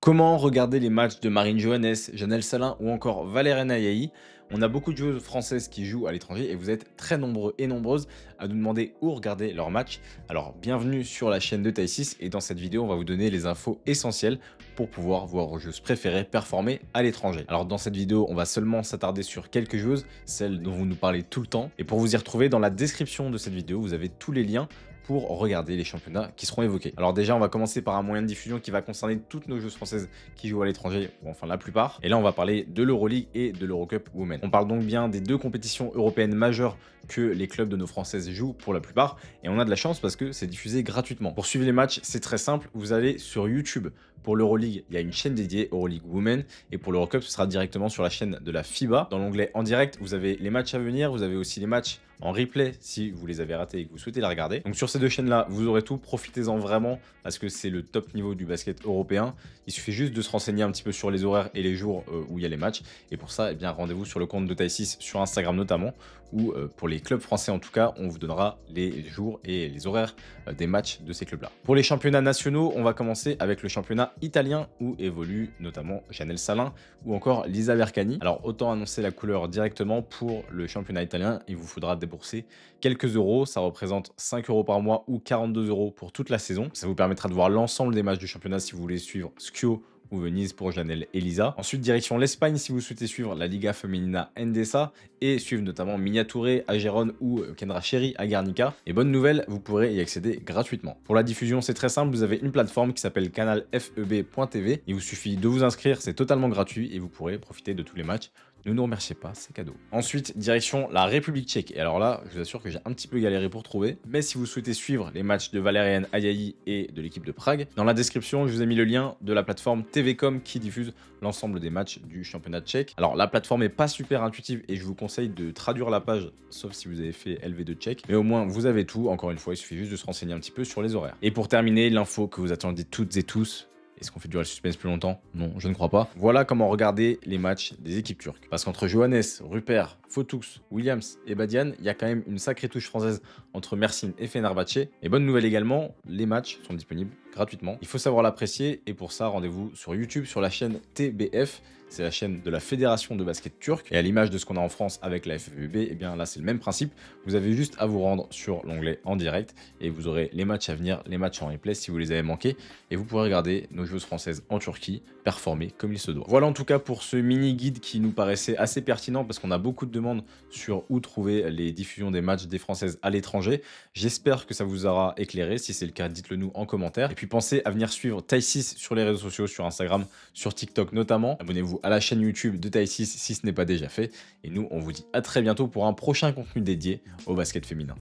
Comment regarder les matchs de Marine Johannes, Janelle Salin ou encore Valériane Ayaï? On a beaucoup de joueuses françaises qui jouent à l'étranger et vous êtes très nombreux et nombreuses à nous demander où regarder leurs matchs. Alors bienvenue sur la chaîne de Taille 6 et dans cette vidéo on va vous donner les infos essentielles pour pouvoir voir vos joueuses préférées performer à l'étranger. Alors dans cette vidéo on va seulement s'attarder sur quelques joueuses, celles dont vous nous parlez tout le temps. Et pour vous y retrouver, dans la description de cette vidéo vous avez tous les liens pour regarder les championnats qui seront évoqués. Alors déjà, on va commencer par un moyen de diffusion qui va concerner toutes nos joueuses françaises qui jouent à l'étranger, ou enfin la plupart. Et là, on va parler de l'Euroleague et de l'Eurocup Women. On parle donc bien des deux compétitions européennes majeures que les clubs de nos françaises jouent pour la plupart. Et on a de la chance parce que c'est diffusé gratuitement. Pour suivre les matchs, c'est très simple. Vous allez sur YouTube. Pour l'Euroleague, il y a une chaîne dédiée, Euroleague Women. Et pour l'Eurocup, ce sera directement sur la chaîne de la FIBA. Dans l'onglet en direct, vous avez les matchs à venir. Vous avez aussi les matchs en replay si vous les avez ratés et que vous souhaitez la regarder. Donc sur ces deux chaînes là vous aurez tout, profitez-en vraiment parce que c'est le top niveau du basket européen. Il suffit juste de se renseigner un petit peu sur les horaires et les jours où il y a les matchs, et pour ça, eh bien rendez-vous sur le compte de Taille 6 sur Instagram notamment, où pour les clubs français en tout cas on vous donnera les jours et les horaires des matchs de ces clubs là. Pour les championnats nationaux, on va commencer avec le championnat italien où évolue notamment Janelle Salin ou encore Lisa Vercani. Alors autant annoncer la couleur directement. Pour le championnat italien, il vous faudra débourser quelques euros, ça représente 5 euros par mois ou 42 euros pour toute la saison. Ça vous permettra de voir l'ensemble des matchs du championnat si vous voulez suivre Schio ou Venise pour Janelle et Lisa. Ensuite, direction l'Espagne si vous souhaitez suivre la Liga Femenina Endesa et suivre notamment Minia Touré à Gérone ou Kendra Cherry à Guernica. Et bonne nouvelle, vous pourrez y accéder gratuitement. Pour la diffusion, c'est très simple, vous avez une plateforme qui s'appelle canalfeb.tv. Il vous suffit de vous inscrire, c'est totalement gratuit et vous pourrez profiter de tous les matchs. Ne nous remerciez pas, c'est cadeau. Ensuite, direction la République tchèque. Et alors là, je vous assure que j'ai un petit peu galéré pour trouver. Mais si vous souhaitez suivre les matchs de Valériane Ayaï et de l'équipe de Prague, dans la description, je vous ai mis le lien de la plateforme TVcom qui diffuse l'ensemble des matchs du championnat tchèque. Alors la plateforme est pas super intuitive et je vous conseille de traduire la page, sauf si vous avez fait LV2 tchèque. Mais au moins, vous avez tout. Encore une fois, il suffit juste de se renseigner un petit peu sur les horaires. Et pour terminer, l'info que vous attendiez toutes et tous. Est-ce qu'on fait durer le suspense plus longtemps? Non, je ne crois pas. Voilà comment regarder les matchs des équipes turques. Parce qu'entre Johannes, Rupert, Fotoux, Williams et Badian, il y a quand même une sacrée touche française entre Mersin et Fenerbahçe. Et bonne nouvelle également, les matchs sont disponibles gratuitement. Il faut savoir l'apprécier et pour ça, rendez-vous sur YouTube sur la chaîne TBF. C'est la chaîne de la Fédération de basket turque. Et à l'image de ce qu'on a en France avec la FFVB, et bien là c'est le même principe. Vous avez juste à vous rendre sur l'onglet en direct et vous aurez les matchs à venir, les matchs en replay si vous les avez manqués. Et vous pourrez regarder nos joueuses françaises en Turquie performer comme il se doit. Voilà en tout cas pour ce mini guide qui nous paraissait assez pertinent parce qu'on a beaucoup de demandes sur où trouver les diffusions des matchs des Françaises à l'étranger. J'espère que ça vous aura éclairé. Si c'est le cas, dites-le nous en commentaire. Et puis pensez à venir suivre Taille 6 sur les réseaux sociaux, sur Instagram, sur TikTok notamment. Abonnez-vous à la chaîne YouTube de Taille 6 si ce n'est pas déjà fait. Et nous, on vous dit à très bientôt pour un prochain contenu dédié au basket féminin.